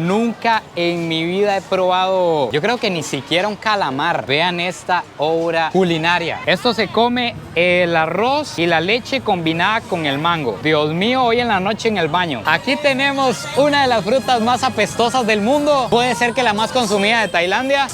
nunca en mi vida he probado, yo creo que ni siquiera un calamar. Vean esta obra culinaria. Esto se come el arroz y la leche combinada con el mango. Dios mío, hoy en la noche en el baño. Aquí tenemos una de las frutas más apestosas del mundo. Puede ser que la más consumida de Tailandia.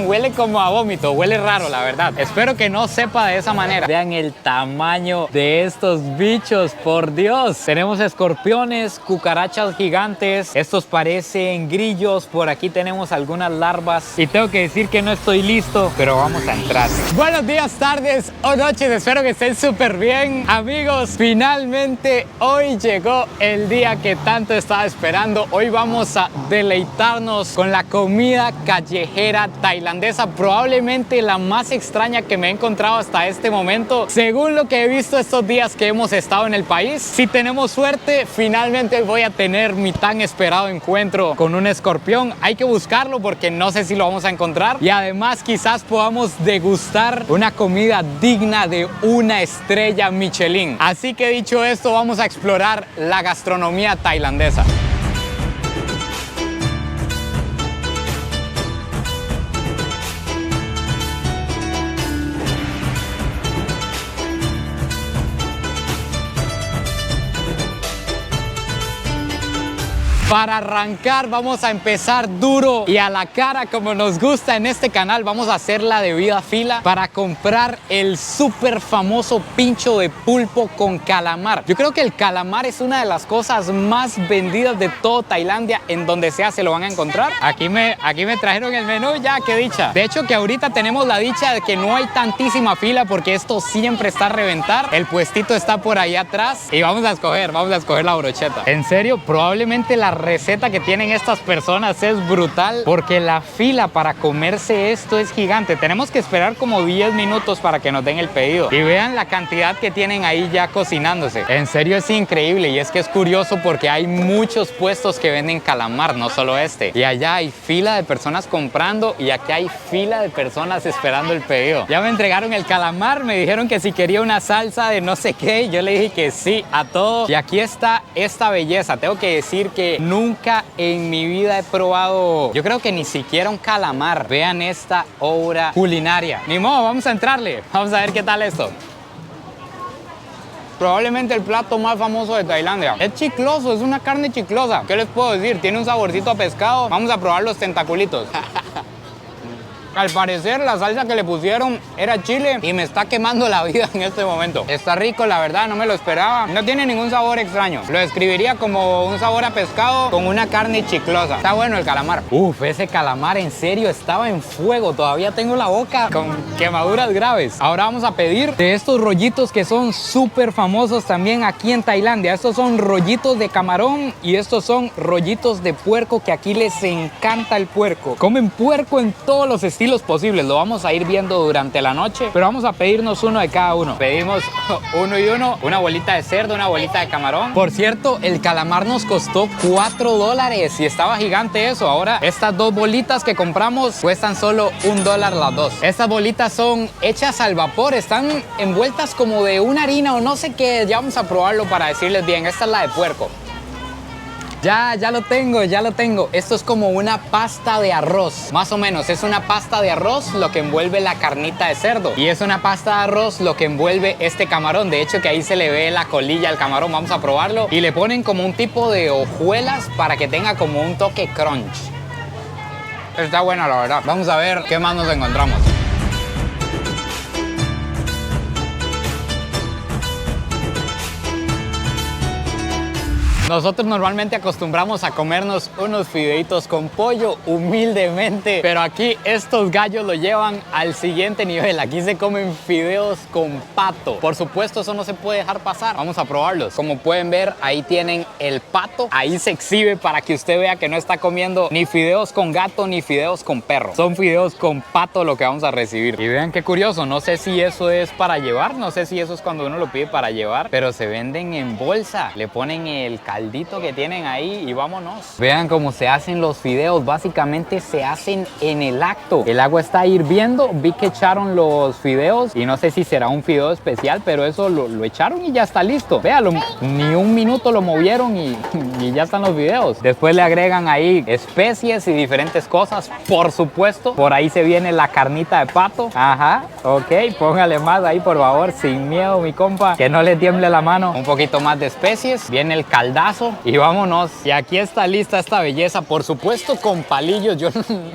Huele como a vómito, huele raro la verdad. Espero que no sepa de esa manera. Vean el tamaño de estos bichos, por Dios. Tenemos escorpiones, cucarachas gigantes. Estos parecen grillos. Por aquí tenemos algunas larvas. Y tengo que decir que no estoy listo, pero vamos a entrar. Buenos días, tardes o noches. Espero que estén súper bien. Amigos, finalmente hoy llegó el día que tanto estaba esperando. Hoy vamos a deleitarnos con la comida callejera tailandesa, probablemente la más extraña que me he encontrado hasta este momento, según lo que he visto estos días que hemos estado en el país. Si tenemos suerte, finalmente voy a tener mi tan esperado encuentro con un escorpión. Hay que buscarlo porque no sé si lo vamos a encontrar, y además quizás podamos degustar una comida digna de una estrella Michelin. Así que dicho esto, vamos a explorar la gastronomía tailandesa. Para arrancar vamos a empezar duro y a la cara como nos gusta en este canal. Vamos a hacer la debida fila para comprar el súper famoso pincho de pulpo con calamar. Yo creo que el calamar es una de las cosas más vendidas de todo Tailandia. En donde sea se lo van a encontrar. Aquí me trajeron el menú ya, qué dicha. De hecho que ahorita tenemos la dicha de que no hay tantísima fila porque esto siempre está a reventar. El puestito está por ahí atrás y vamos a escoger la brocheta. En serio, probablemente la receta que tienen estas personas es brutal porque la fila para comerse esto es gigante. Tenemos que esperar como 10 minutos para que nos den el pedido. Y vean la cantidad que tienen ahí ya cocinándose. En serio es increíble, y es que es curioso porque hay muchos puestos que venden calamar, no solo este. Y allá hay fila de personas comprando y aquí hay fila de personas esperando el pedido. Ya me entregaron el calamar, me dijeron que si quería una salsa de no sé qué. Yo le dije que sí a todo. Y aquí está esta belleza. Tengo que decir que nunca en mi vida he probado, yo creo que ni siquiera un calamar. Vean esta obra culinaria. Ni modo, vamos a entrarle. Vamos a ver qué tal esto. Probablemente el plato más famoso de Tailandia. Es chicloso, es una carne chiclosa. ¿Qué les puedo decir? Tiene un saborcito a pescado. Vamos a probar los tentaculitos. Al parecer la salsa que le pusieron era chile y me está quemando la vida en este momento. Está rico, la verdad, no me lo esperaba. No tiene ningún sabor extraño. Lo describiría como un sabor a pescado con una carne chiclosa. Está bueno el calamar. Uf, ese calamar en serio estaba en fuego. Todavía tengo la boca con quemaduras graves. Ahora vamos a pedir de estos rollitos que son súper famosos también aquí en Tailandia. Estos son rollitos de camarón y estos son rollitos de puerco, que aquí les encanta el puerco. Comen puerco en todos los estilos posibles. Lo vamos a ir viendo durante la noche, pero vamos a pedirnos uno de cada uno. Pedimos uno y uno, una bolita de cerdo, una bolita de camarón. Por cierto, el calamar nos costó $4 y estaba gigante eso. Ahora estas dos bolitas que compramos cuestan solo $1 las dos. Estas bolitas son hechas al vapor, están envueltas como de una harina o no sé qué. Ya vamos a probarlo para decirles bien. Esta es la de puerco. Ya lo tengo. Esto es como una pasta de arroz. Más o menos, es una pasta de arroz lo que envuelve la carnita de cerdo. Y es una pasta de arroz lo que envuelve este camarón. De hecho, que ahí se le ve la colilla al camarón. Vamos a probarlo. Y le ponen como un tipo de hojuelas para que tenga como un toque crunch. Está buena, la verdad. Vamos a ver qué más nos encontramos. Nosotros normalmente acostumbramos a comernos unos fideitos con pollo, humildemente, pero aquí estos gallos lo llevan al siguiente nivel. Aquí se comen fideos con pato. Por supuesto, eso no se puede dejar pasar. Vamos a probarlos. Como pueden ver, ahí tienen el pato. Ahí se exhibe para que usted vea que no está comiendo ni fideos con gato ni fideos con perro. Son fideos con pato lo que vamos a recibir. Y vean qué curioso, no sé si eso es para llevar, no sé si eso es cuando uno lo pide para llevar, pero se venden en bolsa. Le ponen el caldero caldito que tienen ahí y vámonos. Vean cómo se hacen los fideos. Básicamente se hacen en el acto. El agua está hirviendo. Vi que echaron los fideos y no sé si será un fideo especial, pero eso lo echaron y ya está listo. Véalo, ni un minuto lo movieron y ya están los fideos. Después le agregan ahí especies y diferentes cosas. Por supuesto, por ahí se viene la carnita de pato. Ajá, ok, póngale más ahí por favor, sin miedo mi compa, que no le tiemble la mano. Un poquito más de especies, viene el caldazo y vámonos. Y aquí está lista esta belleza, por supuesto con palillos. Yo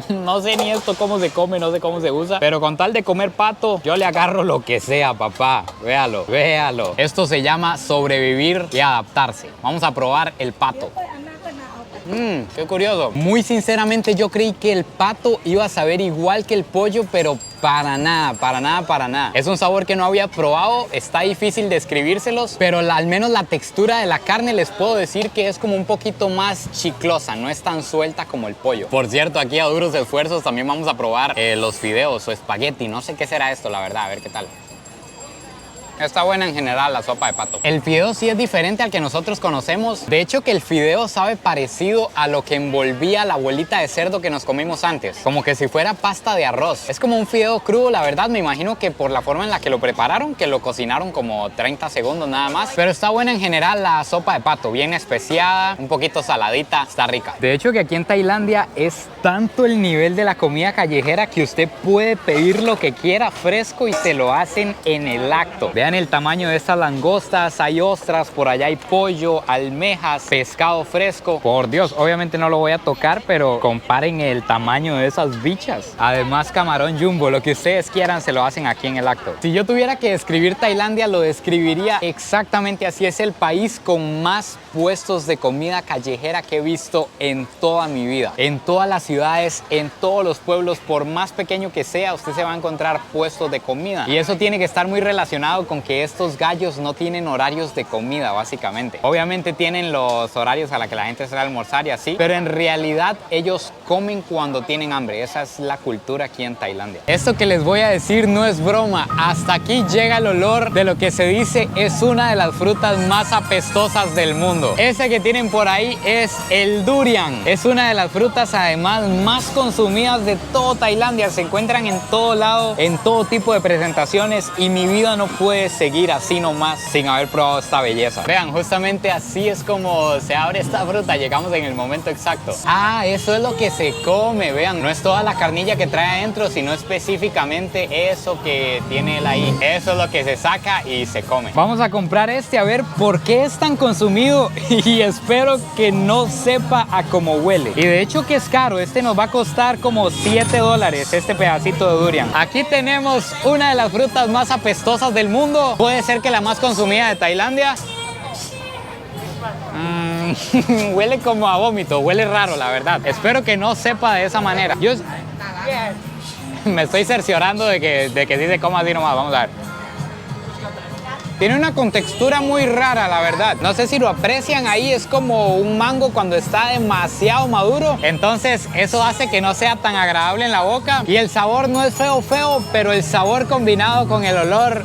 no sé ni esto cómo se come, no sé cómo se usa, pero con tal de comer pato, yo le agarro lo que sea, papá. Véalo, véalo. Esto se llama sobrevivir y adaptarse. Vamos a probar el pato. Qué curioso. Muy sinceramente yo creí que el pato iba a saber igual que el pollo, pero para nada, para nada, para nada. Es un sabor que no había probado, está difícil describírselos, pero al menos la textura de la carne les puedo decir que es como un poquito más chiclosa, no es tan suelta como el pollo. Por cierto, aquí a duros esfuerzos también vamos a probar los fideos o espagueti. No sé qué será esto, la verdad, a ver qué tal. Está buena en general la sopa de pato. El fideo sí es diferente al que nosotros conocemos. De hecho, que el fideo sabe parecido a lo que envolvía la bolita de cerdo que nos comimos antes. Como que si fuera pasta de arroz. Es como un fideo crudo, la verdad. Me imagino que por la forma en la que lo prepararon, que lo cocinaron como 30 segundos nada más. Pero está buena en general la sopa de pato. Bien especiada, un poquito saladita. Está rica. De hecho, que aquí en Tailandia es tanto el nivel de la comida callejera que usted puede pedir lo que quiera fresco y se lo hacen en el acto. Vean el tamaño de estas langostas, hay ostras, por allá hay pollo, almejas, pescado fresco. Por Dios, obviamente no lo voy a tocar, pero comparen el tamaño de esas bichas. Además, camarón jumbo, lo que ustedes quieran se lo hacen aquí en el acto. Si yo tuviera que describir Tailandia, lo describiría exactamente así. Es el país con más puestos de comida callejera que he visto en toda mi vida. En todas las ciudades, en todos los pueblos, por más pequeño que sea, usted se va a encontrar puestos de comida. Y eso tiene que estar muy relacionado con que estos gallos no tienen horarios de comida, básicamente. Obviamente tienen los horarios a la que la gente sale a almorzar y así, pero en realidad ellos comen cuando tienen hambre. Esa es la cultura aquí en Tailandia. Esto que les voy a decir no es broma. Hasta aquí llega el olor de lo que se dice es una de las frutas más apestosas del mundo. Ese que tienen por ahí es el durian. Es una de las frutas además más consumidas de todo Tailandia. Se encuentran en todo lado, en todo tipo de presentaciones y mi vida no puede seguir así nomás sin haber probado esta belleza. Vean, justamente así es como se abre esta fruta. Llegamos en el momento exacto. Ah, eso es lo que se come. Vean, no es toda la carnilla que trae adentro, sino específicamente eso que tiene él ahí. Eso es lo que se saca y se come. Vamos a comprar este a ver por qué es tan consumido y espero que no sepa a cómo huele. Y de hecho que es caro. Este nos va a costar como $7 este pedacito de durian. Aquí tenemos una de las frutas más apestosas del mundo. Puede ser que la más consumida de Tailandia. Huele como a vómito, huele raro la verdad. Espero que no sepa de esa manera. Yo me estoy cerciorando de que sí se coma así nomás. Vamos a ver. Tiene una contextura muy rara, la verdad. No sé si lo aprecian ahí, es como un mango cuando está demasiado maduro. Entonces eso hace que no sea tan agradable en la boca. Y el sabor no es feo, pero el sabor combinado con el olor...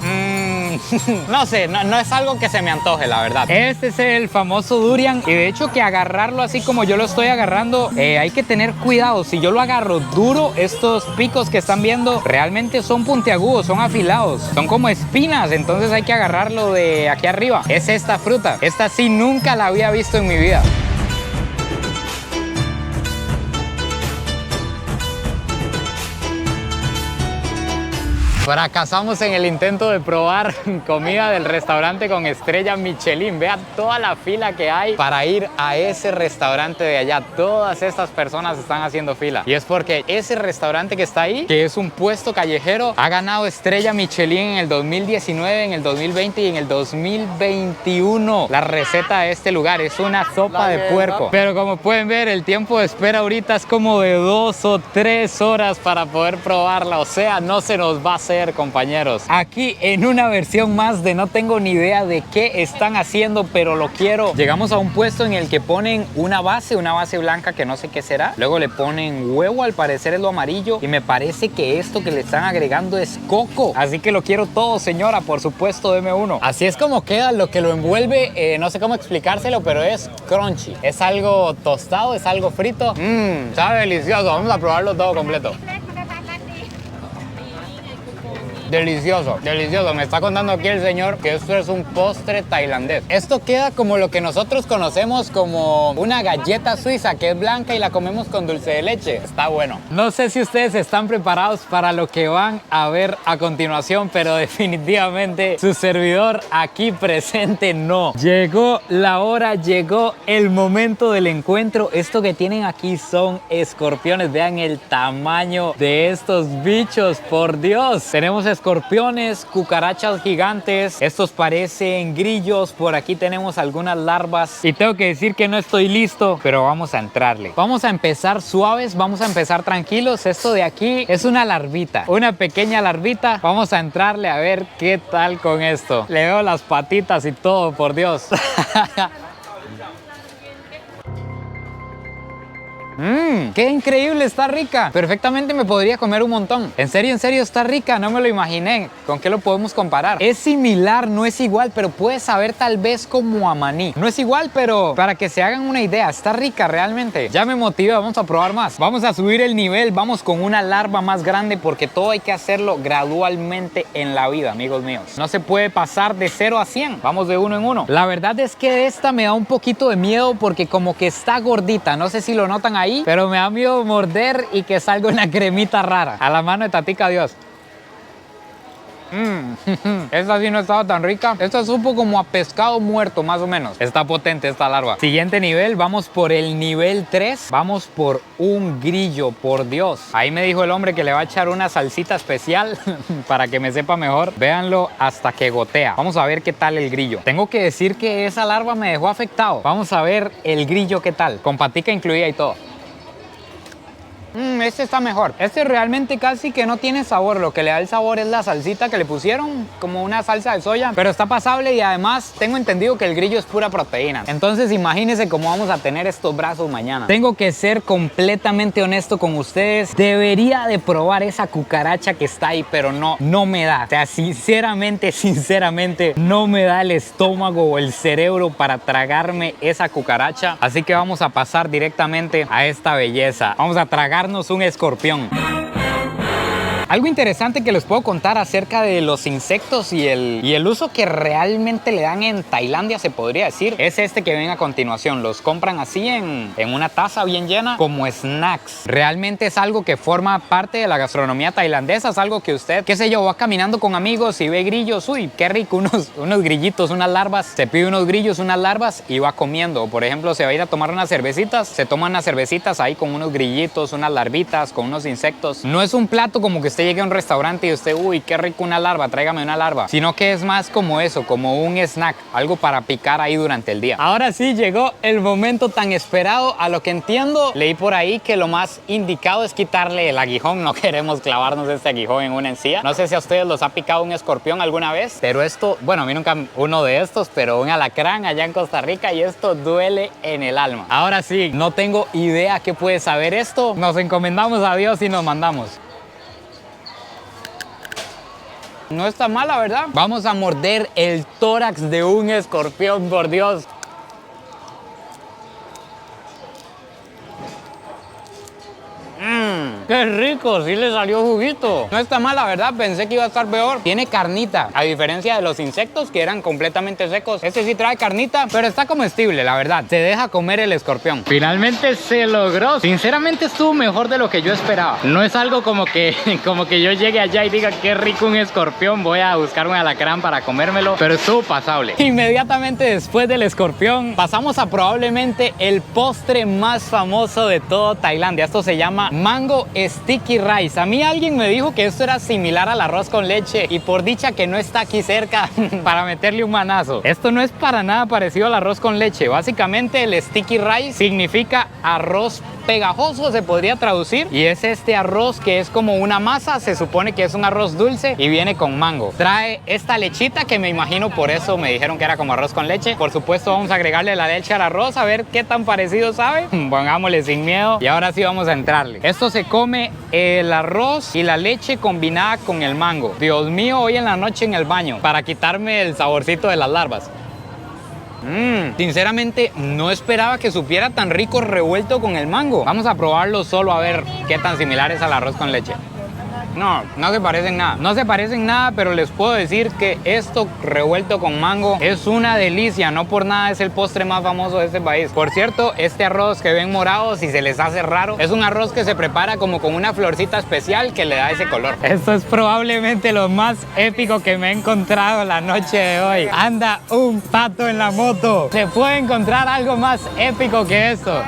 no sé, no es algo que se me antoje, la verdad. Este es el famoso durian y de hecho que agarrarlo así como yo lo estoy agarrando, hay que tener cuidado. Si yo lo agarro duro, estos picos que están viendo realmente son puntiagudos, son afilados, son como espinas, entonces hay que agarrarlo de aquí arriba. Es esta fruta, esta sí nunca la había visto en mi vida. Fracasamos en el intento de probar comida del restaurante con estrella Michelin. Vean toda la fila que hay para ir a ese restaurante de allá. Todas estas personas están haciendo fila. Y es porque ese restaurante que está ahí, que es un puesto callejero, ha ganado estrella Michelin en el 2019, en el 2020 y en el 2021. La receta de este lugar es una sopa de puerco. Pero como pueden ver, el tiempo de espera ahorita es como de 2 o 3 horas para poder probarla. O sea, no se nos va a hacer placer, compañeros. Aquí en una versión más de no tengo ni idea de qué están haciendo, pero lo quiero. Llegamos a un puesto en el que ponen una base blanca que no sé qué será. Luego le ponen huevo, al parecer es lo amarillo. Y me parece que esto que le están agregando es coco. Así que lo quiero todo, señora, por supuesto, deme uno. Así es como queda lo que lo envuelve. No sé cómo explicárselo, pero es crunchy. Es algo tostado, es algo frito. Sabe delicioso. Vamos a probarlo todo completo. Delicioso, delicioso. Me está contando aquí el señor que esto es un postre tailandés. Esto queda como lo que nosotros conocemos como una galleta suiza, que es blanca y la comemos con dulce de leche. Está bueno. No sé si ustedes están preparados para lo que van a ver a continuación, pero definitivamente su servidor aquí presente no. Llegó la hora, llegó el momento del encuentro. Esto que tienen aquí son escorpiones. Vean el tamaño de estos bichos, por Dios. Tenemos escorpiones, cucarachas gigantes, estos parecen grillos, por aquí tenemos algunas larvas y tengo que decir que no estoy listo, pero vamos a entrarle. Vamos a empezar suaves, vamos a empezar tranquilos. Esto de aquí es una larvita, una pequeña larvita. Vamos a entrarle a ver qué tal con esto. Le veo las patitas y todo, por Dios. ¡Qué increíble! Está rica. Perfectamente me podría comer un montón. En serio, está rica. No me lo imaginé. ¿Con qué lo podemos comparar? Es similar, no es igual, pero puede saber tal vez como a maní. No es igual, pero para que se hagan una idea, está rica realmente. Ya me motivé, vamos a probar más. Vamos a subir el nivel, vamos con una larva más grande porque todo hay que hacerlo gradualmente en la vida, amigos míos. No se puede pasar de 0 a 100. Vamos de uno en uno. La verdad es que esta me da un poquito de miedo porque como que está gordita. No sé si lo notan ahí, pero me da miedo morder y que salga una cremita rara. A la mano de Tatica Dios. Esta sí no estaba tan rica. Esta supo como a pescado muerto, más o menos. Está potente esta larva. Siguiente nivel, vamos por el nivel 3. Vamos por un grillo, por Dios. Ahí me dijo el hombre que le va a echar una salsita especial para que me sepa mejor. Véanlo hasta que gotea. Vamos a ver qué tal el grillo. Tengo que decir que esa larva me dejó afectado. Vamos a ver el grillo qué tal. Con patica incluida y todo. Este está mejor. Este realmente casi que no tiene sabor. Lo que le da el sabor es la salsita que le pusieron, como una salsa de soya. Pero está pasable y además tengo entendido que el grillo es pura proteína. Entonces imagínense cómo vamos a tener estos brazos mañana. Tengo que ser completamente honesto con ustedes. Debería de probar esa cucaracha que está ahí, pero no me da. O sea, sinceramente, no me da el estómago o el cerebro para tragarme esa cucaracha. Así que vamos a pasar directamente a esta belleza. Vamos a tragar un escorpión. Algo interesante que les puedo contar acerca de los insectos y el uso que realmente le dan en Tailandia, se podría decir, es este que ven a continuación. Los compran así en una taza bien llena como snacks. Realmente es algo que forma parte de la gastronomía tailandesa. Es algo que usted, qué sé yo, va caminando con amigos y ve grillos. Uy, qué rico, unos grillitos, unas larvas. Se pide unos grillos, unas larvas y va comiendo. Por ejemplo, se va a ir a tomar unas cervecitas. Se toman unas cervecitas ahí con unos grillitos, unas larvitas, con unos insectos. No es un plato como que usted llegue a un restaurante y usted, uy, qué rico una larva, tráigame una larva, sino que es más como eso, como un snack, algo para picar ahí durante el día. Ahora sí llegó el momento tan esperado. A lo que entiendo, leí por ahí que lo más indicado es quitarle el aguijón. No queremos clavarnos este aguijón en una encía. No sé si a ustedes los ha picado un escorpión alguna vez, pero esto, bueno, a mí nunca uno de estos, pero un alacrán allá en Costa Rica y esto duele en el alma. Ahora sí, no tengo idea qué puede saber esto. Nos encomendamos a Dios y nos mandamos. No está mala, ¿verdad? Vamos a morder el tórax de un escorpión, por Dios. ¡Qué rico! Sí le salió juguito. No está mala, ¿verdad? Pensé que iba a estar peor. Tiene carnita, a diferencia de los insectos que eran completamente secos. Este sí trae carnita, pero está comestible, la verdad. Se deja comer el escorpión. Finalmente se logró. Sinceramente estuvo mejor de lo que yo esperaba. No es algo como que yo llegue allá y diga qué rico un escorpión, voy a buscar un alacrán para comérmelo, pero estuvo pasable. Inmediatamente después del escorpión, pasamos a probablemente el postre más famoso de todo Tailandia. Esto se llama Mango Sticky Rice. A mí alguien me dijo que esto era similar al arroz con leche y por dicha que no está aquí cerca para meterle un manazo. Esto no es para nada parecido al arroz con leche. Básicamente el Sticky Rice significa arroz pegajoso se podría traducir. Y es este arroz que es como una masa, se supone que es un arroz dulce y viene con mango. Trae esta lechita que me imagino por eso me dijeron que era como arroz con leche. Por supuesto vamos a agregarle la leche al arroz a ver qué tan parecido sabe. Pongámosle sin miedo y ahora sí vamos a entrarle. Esto se come el arroz y la leche combinada con el mango. Dios mío, hoy en la noche en el baño para quitarme el saborcito de las larvas. Sinceramente no esperaba que supiera tan rico revuelto con el mango. Vamos a probarlo solo a ver qué tan similar es al arroz con leche. No, no se parecen nada. No se parecen nada, pero les puedo decir que esto revuelto con mango es una delicia. No por nada es el postre más famoso de este país. Por cierto, este arroz que ven morado, si se les hace raro, es un arroz que se prepara como con una florcita especial que le da ese color. Esto es probablemente lo más épico que me he encontrado la noche de hoy. Anda un pato en la moto. ¿Se puede encontrar algo más épico que esto?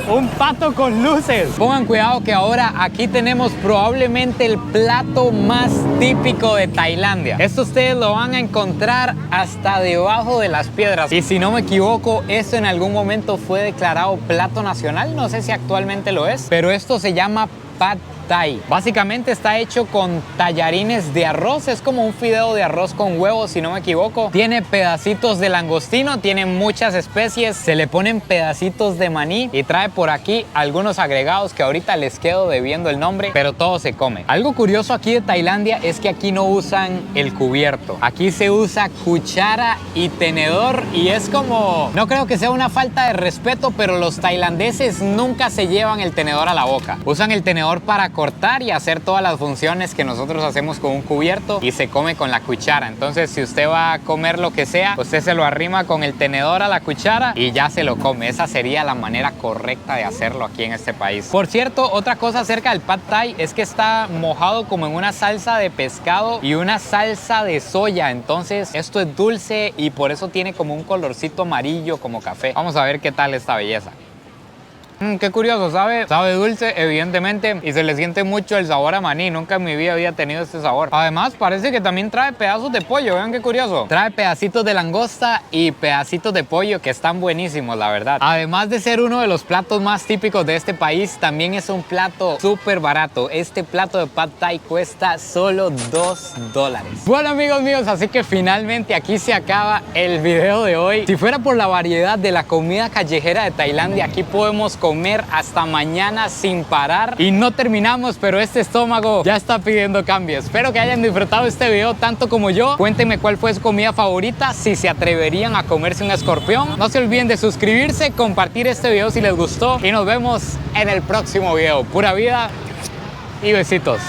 Un pato con luces. Pongan cuidado que ahora aquí tenemos probablemente el plato más típico de Tailandia. Esto ustedes lo van a encontrar hasta debajo de las piedras. Y si no me equivoco, esto en algún momento fue declarado plato nacional. No sé si actualmente lo es, pero esto se llama Pad Thai. Básicamente está hecho con tallarines de arroz. Es como un fideo de arroz con huevos, si no me equivoco. Tiene pedacitos de langostino, tiene muchas especies. Se le ponen pedacitos de maní y trae por aquí algunos agregados que ahorita les quedo debiendo el nombre, pero todo se come. Algo curioso aquí de Tailandia es que aquí no usan el cubierto. Aquí se usa cuchara y tenedor y es como... No creo que sea una falta de respeto, pero los tailandeses nunca se llevan el tenedor a la boca. Usan el tenedor para cortar y hacer todas las funciones que nosotros hacemos con un cubierto y se come con la cuchara. Entonces, si usted va a comer lo que sea, usted se lo arrima con el tenedor a la cuchara y ya se lo come. Esa sería la manera correcta de hacerlo aquí en este país. Por cierto, otra cosa acerca del Pad Thai es que está mojado como en una salsa de pescado y una salsa de soya. Entonces, esto es dulce y por eso tiene como un colorcito amarillo como café. Vamos a ver qué tal esta belleza. Qué curioso, sabe dulce, evidentemente, y se le siente mucho el sabor a maní. Nunca en mi vida había tenido este sabor. Además, parece que también trae pedazos de pollo, vean qué curioso. Trae pedacitos de langosta y pedacitos de pollo que están buenísimos, la verdad. Además de ser uno de los platos más típicos de este país, también es un plato súper barato. Este plato de Pad Thai cuesta solo $2. Bueno, amigos míos, así que finalmente aquí se acaba el video de hoy. Si fuera por la variedad de la comida callejera de Tailandia, aquí podemos comer hasta mañana sin parar y no terminamos, pero este estómago ya está pidiendo cambio. Espero que hayan disfrutado este video tanto como yo. Cuéntenme cuál fue su comida favorita, si se atreverían a comerse un escorpión. No se olviden de suscribirse, compartir este video si les gustó y nos vemos en el próximo video. Pura vida y besitos.